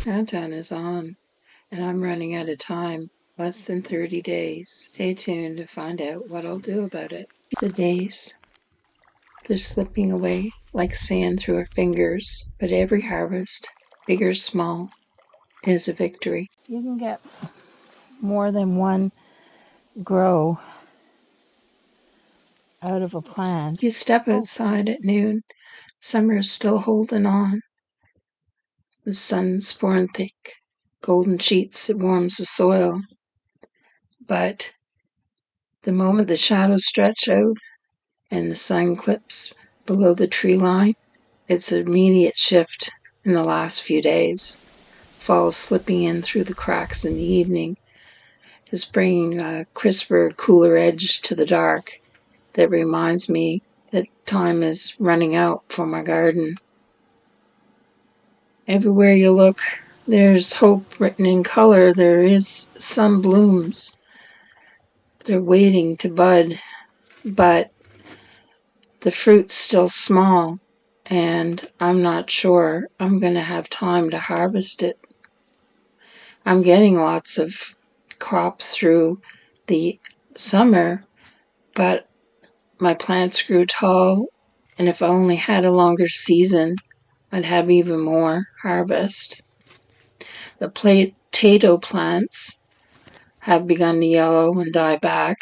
Countdown is on, and I'm running out of time. Less than 30 days. Stay tuned to find out what I'll do about it. The days, they're slipping away like sand through our fingers, but every harvest, big or small, is a victory. You can get more than one grow out of a plant. If you step outside at noon, summer is still holding on. The sun's pouring thick, golden sheets, it warms the soil. But the moment the shadows stretch out and the sun clips below the tree line, it's an immediate shift in the last few days. Fall is slipping in through the cracks in the evening, is bringing a crisper, cooler edge to the dark that reminds me that time is running out for my garden. Everywhere you look, there's hope written in color. There is some blooms. They're waiting to bud, but the fruit's still small, and I'm not sure I'm going to have time to harvest it. I'm getting lots of crops through the summer, but my plants grew tall, and if I only had a longer season, I'd have even more harvest. The potato plants have begun to yellow and die back.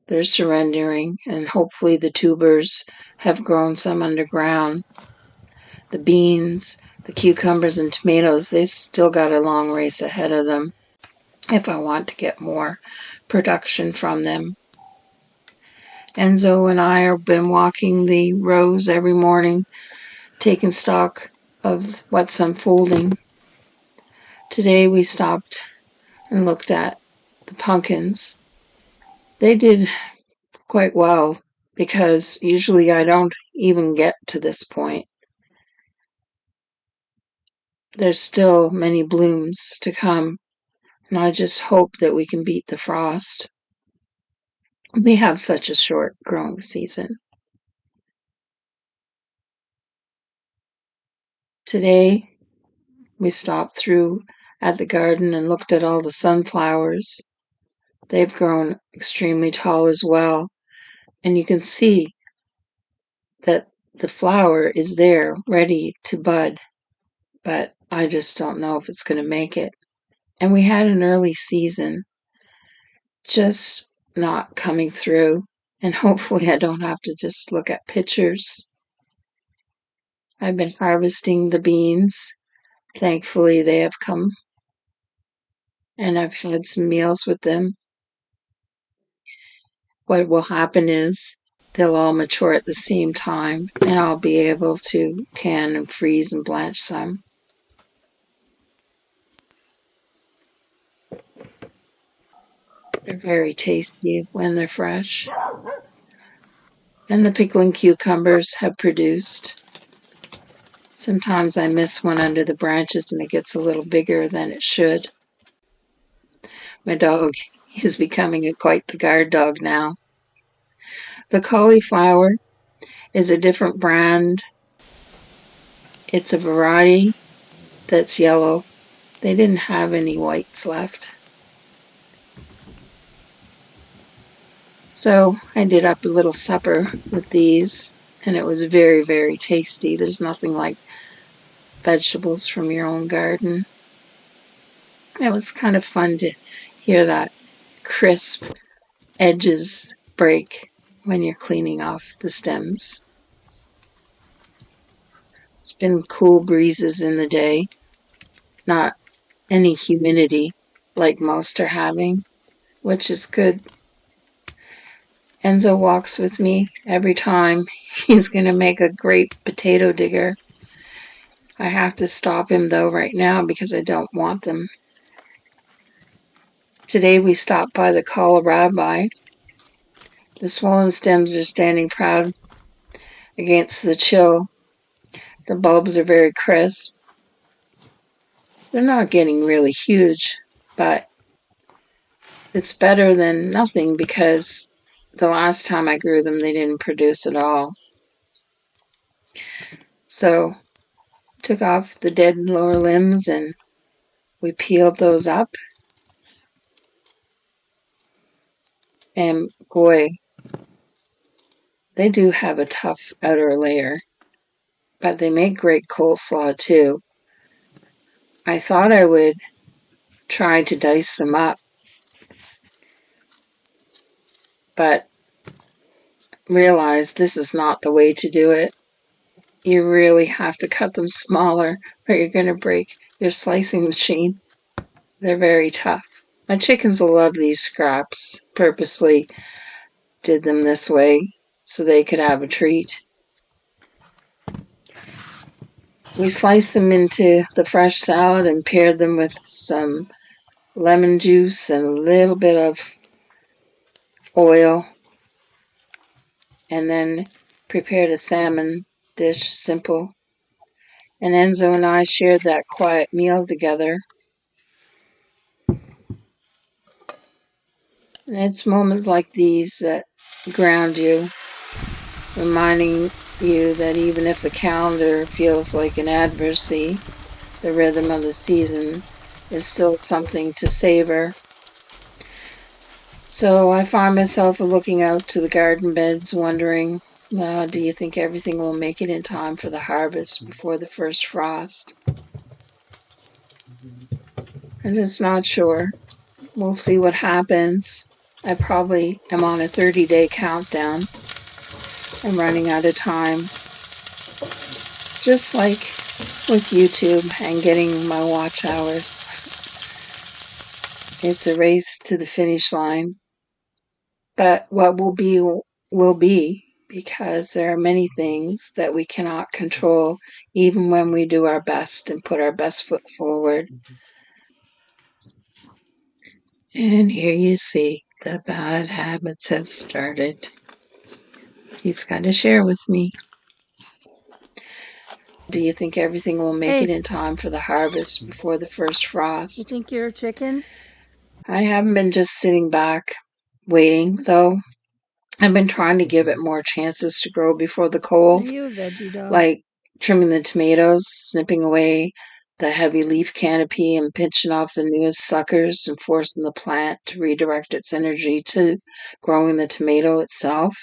They're surrendering, and hopefully the tubers have grown some underground. The beans, the cucumbers, and tomatoes, they still got a long race ahead of them if I want to get more production from them. Enzo and I have been walking the rows every morning, taking stock of what's unfolding. Today we stopped and looked at the pumpkins. They did quite well because usually I don't even get to this point. There's still many blooms to come, and I just hope that we can beat the frost. We have such a short growing season. Today, we stopped through at the garden and looked at all the sunflowers. They've grown extremely tall as well, and you can see that the flower is there ready to bud, but I just don't know if it's going to make it. And we had an early season, just not coming through, and hopefully I don't have to just look at pictures. I've been harvesting the beans. Thankfully, they have come, and I've had some meals with them. What will happen is they'll all mature at the same time, and I'll be able to can and freeze and blanch some. They're very tasty when they're fresh. And the pickling cucumbers have produced. Sometimes I miss one under the branches and it gets a little bigger than it should. My dog is becoming quite the guard dog now. The cauliflower is a different brand. It's a variety that's yellow. They didn't have any whites left. So I did up a little supper with these, and it was very, very tasty. There's nothing like vegetables from your own garden. It was kind of fun to hear that crisp edges break when you're cleaning off the stems. It's been cool breezes in the day, not any humidity like most are having, which is good. Enzo walks with me every time. He's going to make a great potato digger. I have to stop him though right now because I don't want them. Today we stopped by the kohlrabi. The swollen stems are standing proud against the chill. The bulbs are very crisp. They're not getting really huge, but it's better than nothing because the last time I grew them, they didn't produce at all. So took off the dead lower limbs and we peeled those up. And boy, they do have a tough outer layer, but they make great coleslaw too. I thought I would try to dice them up, but realized this is not the way to do it. You really have to cut them smaller or you're going to break your slicing machine. They're very tough. My chickens will love these scraps. Purposely did them this way so they could have a treat. We sliced them into the fresh salad and paired them with some lemon juice and a little bit of oil, and then prepared a salmon dish, simple. And Enzo and I shared that quiet meal together. And it's moments like these that ground you, reminding you that even if the calendar feels like an adversity, the rhythm of the season is still something to savor. So I find myself looking out to the garden beds, wondering, do you think everything will make it in time for the harvest before the first frost? I'm just not sure. We'll see what happens. I probably am on a 30-day countdown. I'm running out of time. Just like with YouTube and getting my watch hours. It's a race to the finish line. But what will be, because there are many things that we cannot control, even when we do our best and put our best foot forward. And here you see the bad habits have started. He's got to share with me. Do you think everything will make it in time for the harvest before the first frost? You think you're a chicken? I haven't been just sitting back waiting, though. I've been trying to give it more chances to grow before the cold. Are you a veggie dog? Like trimming the tomatoes, snipping away the heavy leaf canopy and pinching off the newest suckers and forcing the plant to redirect its energy to growing the tomato itself.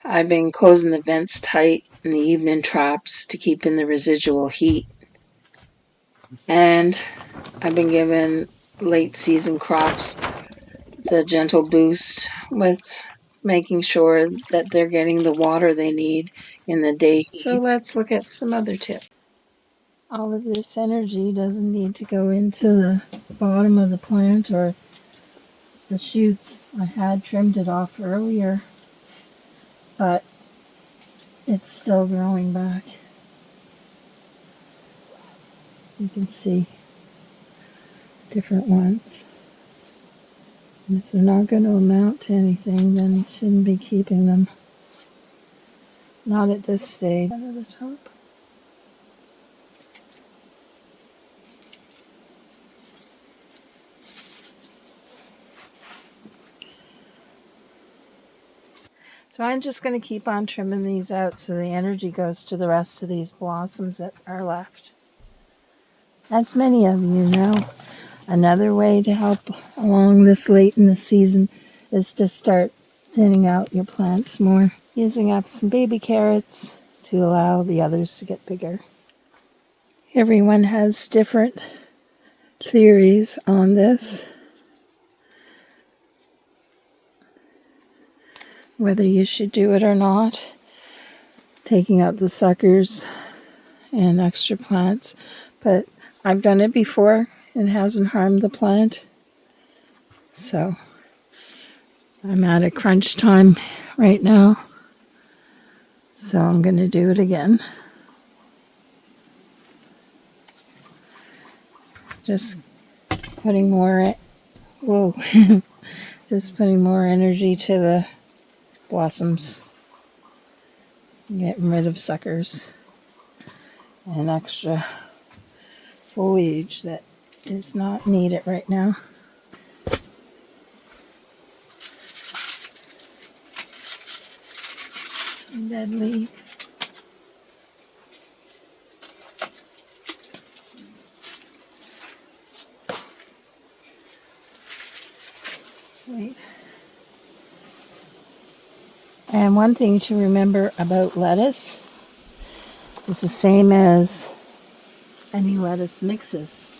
I've been closing the vents tight in the evening traps to keep in the residual heat. And I've been giving late season crops the gentle boost with making sure that they're getting the water they need in the day heat. So let's look at some other tips. All of this energy doesn't need to go into the bottom of the plant or the shoots. I had trimmed it off earlier, but it's still growing back. You can see different ones. And if they're not going to amount to anything, then you shouldn't be keeping them. Not at this stage. At the top. So I'm just going to keep on trimming these out so the energy goes to the rest of these blossoms that are left. As many of you know, another way to help along this late in the season is to start thinning out your plants more. Using up some baby carrots to allow the others to get bigger. Everyone has different theories on this. Whether you should do it or not. Taking out the suckers and extra plants. But I've done it before and it hasn't harmed the plant. So I'm at a crunch time right now. So I'm going to do it again. Just putting more, just putting more energy to the blossoms. Getting rid of suckers and extra foliage that is not needed right now. Dead leaf. asleep. And one thing to remember about lettuce, it's the same as any lettuce mixes.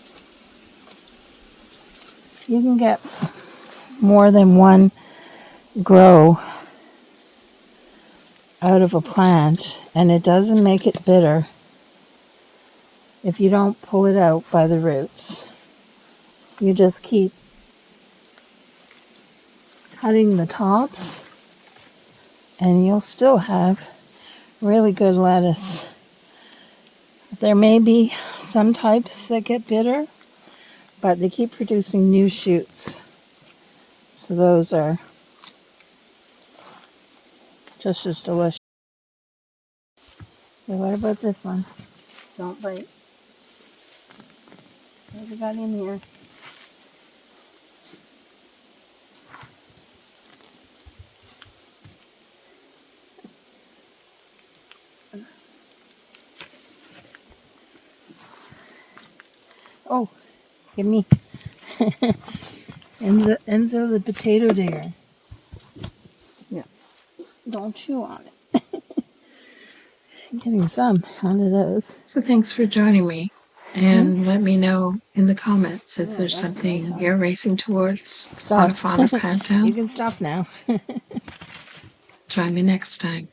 You can get more than one grow out of a plant, and it doesn't make it bitter if you don't pull it out by the roots. You just keep cutting the tops, and you'll still have really good lettuce. There may be some types that get bitter, but they keep producing new shoots. So those are just as delicious. Okay, what about this one? Don't bite. What have we got in here? Oh, give me Enzo the potato digger. Yeah, don't chew on it. I'm getting some out of those. So thanks for joining me. And let me know in the comments, is there something you're racing towards on a fauna You countdown? can stop now. Join me next time.